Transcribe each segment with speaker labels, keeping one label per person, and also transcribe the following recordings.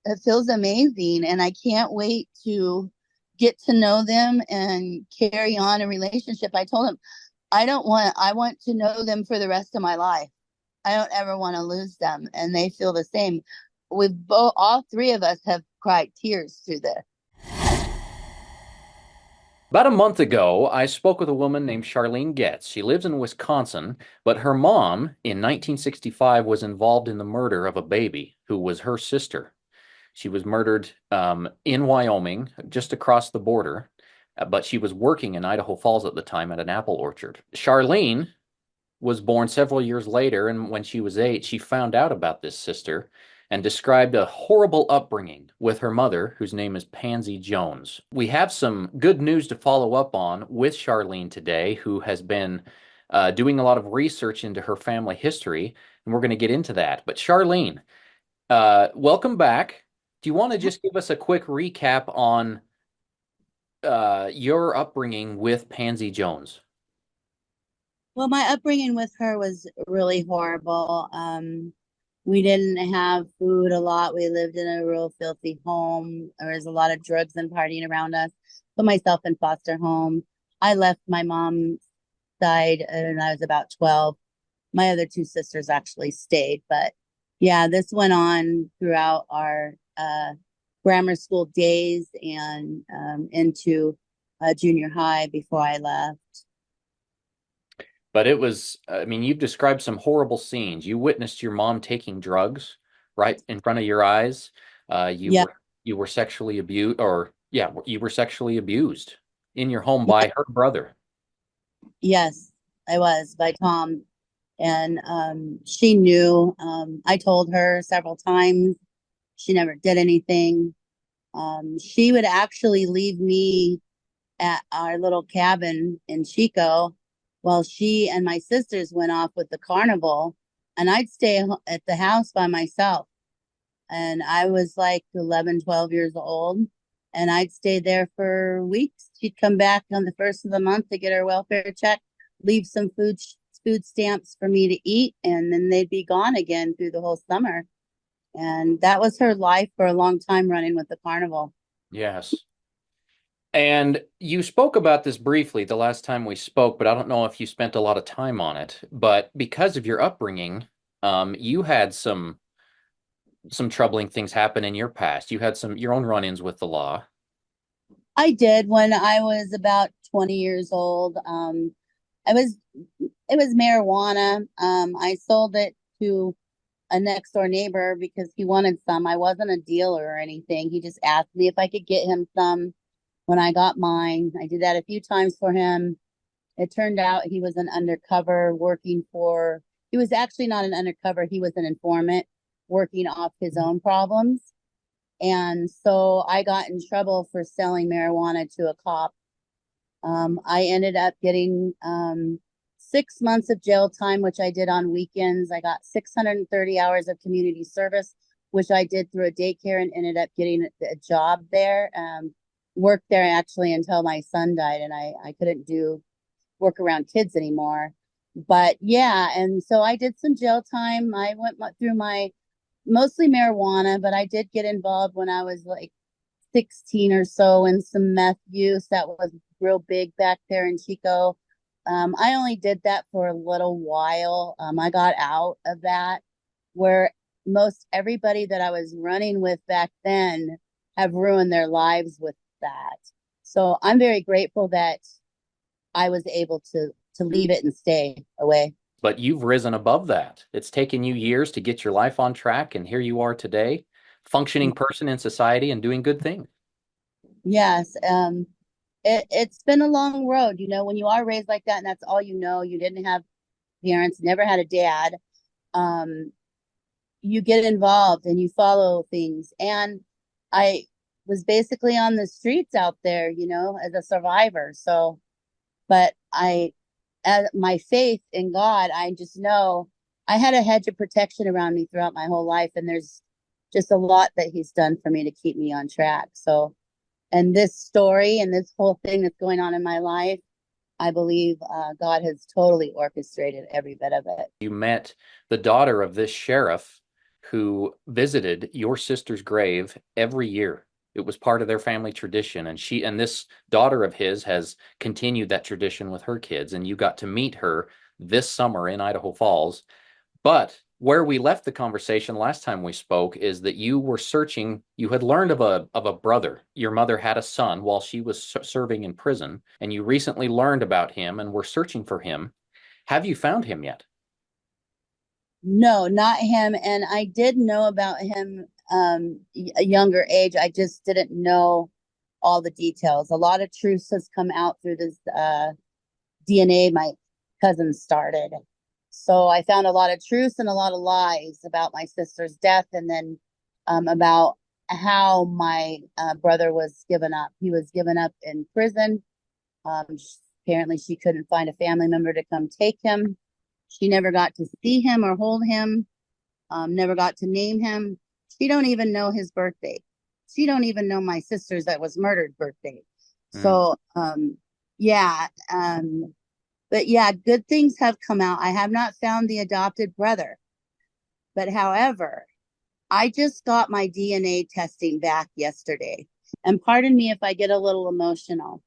Speaker 1: it feels amazing. And I can't wait to get to know them and carry on a relationship. I told them, I want to know them for the rest of my life. I don't ever want to lose them. And they feel the same. All three of us have cried tears through this.
Speaker 2: About a month ago, I spoke with a woman named Charlene Goetz. She lives in Wisconsin, but her mom in 1965 was involved in the murder of a baby who was her sister. She was murdered in Wyoming, just across the border, but she was working in Idaho Falls at the time at an apple orchard. Charlene was born several years later, and when she was 8, she found out about this sister and described a horrible upbringing with her mother, whose name is Pansy Jones. We have some good news to follow up on with Charlene today, who has been doing a lot of research into her family history, and we're going to get into that. But Charlene, welcome back. Do you want to just give us a quick recap on your upbringing with Pansy Jones?
Speaker 1: Well, my upbringing with her was really horrible. We didn't have food a lot. We lived in a real filthy home. There was a lot of drugs and partying around us. Put myself in foster home. I left my mom's side and I was about 12. My other two sisters actually stayed, but yeah, this went on throughout our grammar school days and into junior high before I left.
Speaker 2: But it was, I mean, you've described some horrible scenes. You witnessed your mom taking drugs right in front of your eyes. You
Speaker 1: Yeah,
Speaker 2: were sexually abused, or yeah, you were sexually abused in your home
Speaker 1: yeah,
Speaker 2: by her brother.
Speaker 1: yes, I was by Tom. And she knew. I told her several times. She never did anything. She would actually leave me at our little cabin in Chico while she and my sisters went off with the carnival, and I'd stay at the house by myself. And I was like 11, 12 years old, and I'd stay there for weeks. She'd come back on the first of the month to get her welfare check, leave some food stamps for me to eat, and then they'd be gone again through the whole summer. And that was her life for a long time, running with the carnival.
Speaker 2: Yes. And you spoke about this briefly the last time we spoke, but I don't know if you spent a lot of time on it. But because of your upbringing, you had some troubling things happen in your past. You had some your own run-ins with the law.
Speaker 1: I did when I was about 20 years old. I was it was marijuana. I sold it to a next door neighbor because he wanted some. I wasn't a dealer or anything. He just asked me if I could get him some when I got mine. I did that a few times for him. It turned out he was an undercover working for, he was actually not an undercover, he was an informant working off his own problems. And so I got in trouble for selling marijuana to a cop. I ended up getting 6 months of jail time, which I did on weekends. I got 630 hours of community service, which I did through a daycare and ended up getting a job there. Worked there actually until my son died, and I couldn't do work around kids anymore. But yeah, and so I did some jail time. I went through my mostly marijuana, but I did get involved when I was like 16 or so in some meth use that was real big back there in Chico. I only did that for a little while. I got out of that where most everybody that I was running with back then have ruined their lives with that. So I'm very grateful that I was able to leave it and stay away.
Speaker 2: But you've risen above that. It's taken you years to get your life on track, and here you are today, functioning person in society and doing good things.
Speaker 1: Yes, it's been a long road. When you are raised like that, and that's all you didn't have parents, never had a dad. Um, you get involved and you follow things. And I was basically on the streets out there, as a survivor. So, but as my faith in God, I just know I had a hedge of protection around me throughout my whole life. And there's just a lot that He's done for me to keep me on track. So, and this story and this whole thing that's going on in my life, I believe God has totally orchestrated every bit of it.
Speaker 2: You met the daughter of this sheriff who visited your sister's grave every year. It was part of their family tradition, and this daughter of his has continued that tradition with her kids, and you got to meet her this summer in Idaho Falls. But where we left the conversation last time we spoke is that you were searching, you had learned of a brother. Your mother had a son while she was serving in prison, and you recently learned about him and were searching for him. Have you found him yet?
Speaker 1: No, not him. And I did know about him a younger age. I just didn't know all the details. A lot of truth has come out through this DNA my cousin started. So I found a lot of truth and a lot of lies about my sister's death, and then about how my brother was given up. He was given up in prison. Um, Apparently, she couldn't find a family member to come take him. She never got to see him or hold him. Never got to name him. She don't even know his birthday. She don't even know my sister's that was murdered birthday.
Speaker 2: Mm.
Speaker 1: So yeah, but yeah, good things have come out. I have not found the adopted brother, but however, I just got my DNA testing back yesterday, and pardon me if I get a little emotional,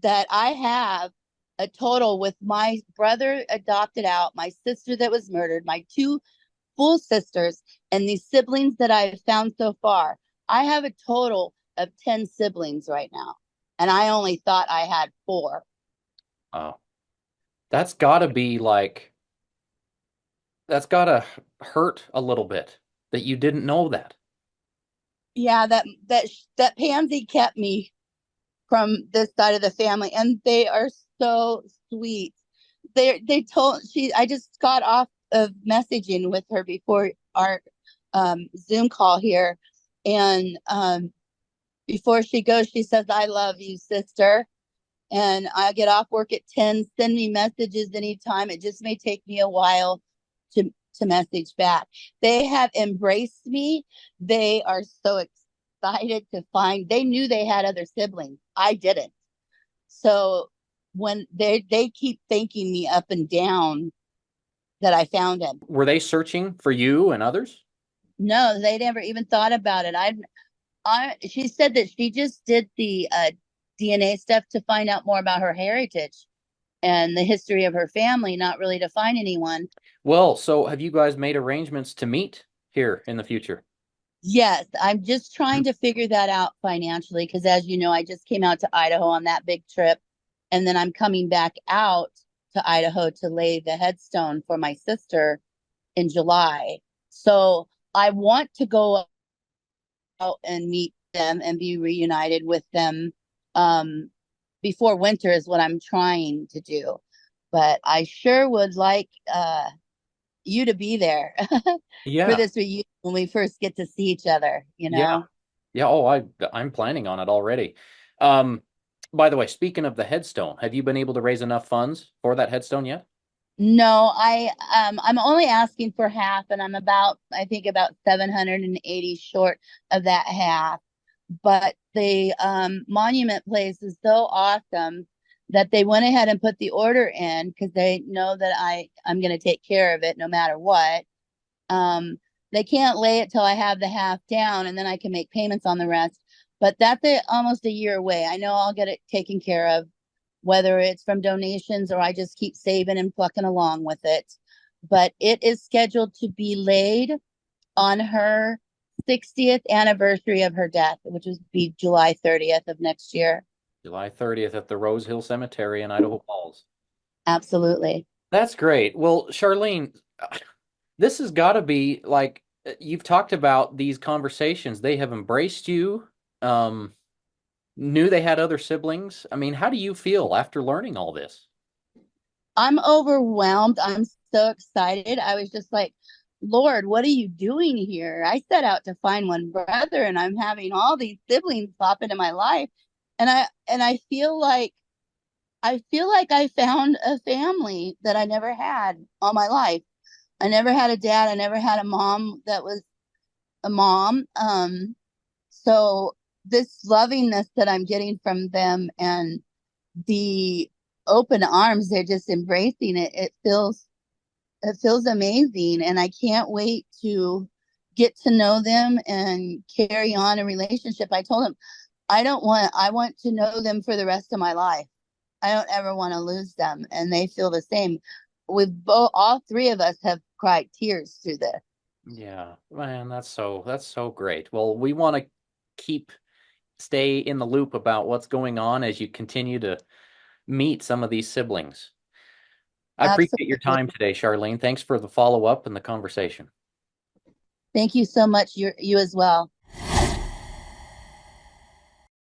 Speaker 1: that I have a total with my brother adopted out, my sister that was murdered, my two full sisters, and these siblings that I've found so far. I have a total of 10 siblings right now, and I only thought I had four.
Speaker 2: Oh, that's got to be like, that's got to hurt a little bit that you didn't know that.
Speaker 1: Yeah, that Pansy kept me from this side of the family, and they are so sweet. They told she I just got off of messaging with her before our Zoom call here, and before she goes, she says, "I love you, sister." And I get off work at 10. Send me messages anytime. It just may take me a while to message back. They have embraced me. They are so excited to find. They knew they had other siblings. I didn't. So when they keep thanking me up and down that I found him.
Speaker 2: Were they searching for you and others?
Speaker 1: No, they never even thought about it. She said that she just did the DNA stuff to find out more about her heritage and the history of her family, not really to find anyone.
Speaker 2: Well, so have you guys made arrangements to meet here in the future?
Speaker 1: Yes, I'm just trying to figure that out financially because, as you know, I just came out to Idaho on that big trip, and then I'm coming back out to Idaho to lay the headstone for my sister in July. So I want to go out and meet them and be reunited with them before winter is what I'm trying to do. But I sure would like you to be there for
Speaker 2: Yeah.
Speaker 1: this reunion when we first get to see each other, you
Speaker 2: Yeah.
Speaker 1: know?
Speaker 2: Yeah. Oh, I'm planning on it already. Um, by the way, speaking of the headstone, have you been able to raise enough funds for that headstone yet?
Speaker 1: No, I'm only asking for half, and I'm about I think about 780 short of that half. But the monument place is so awesome that they went ahead and put the order in because they know that I'm going to take care of it no matter what. Um, they can't lay it till I have the half down, and then I can make payments on the rest. But that's almost a year away. I know I'll get it taken care of, whether it's from donations or I just keep saving and plucking along with it. But it is scheduled to be laid on her 60th anniversary of her death, which would be July 30th of next year.
Speaker 2: July 30th at the Rose Hill Cemetery in Idaho Falls.
Speaker 1: Absolutely.
Speaker 2: That's great. Well, Charlene, this has got to be like you've talked about these conversations. They have embraced you, um, knew they had other siblings. I mean, how do you feel after learning all this?
Speaker 1: I'm overwhelmed. I'm so excited. I was just like, Lord, what are you doing here? I set out to find one brother and I'm having all these siblings pop into my life. And I feel like I found a family that I never had all my life. I never had a dad. I never had a mom that was a mom. So this lovingness that I'm getting from them and the open arms, they're just embracing it. It feels amazing, and I can't wait to get to know them and carry on a relationship. I told him, I want to know them for the rest of my life. I don't ever want to lose them. And they feel the same. All three of us have cried tears through this.
Speaker 2: Yeah, man, that's so great. Well, we want to keep stay in the loop about what's going on as you continue to meet some of these siblings. I appreciate your
Speaker 1: Absolutely.
Speaker 2: time today, Charlene. Thanks for the follow-up and the conversation.
Speaker 1: Thank you so much. You as well.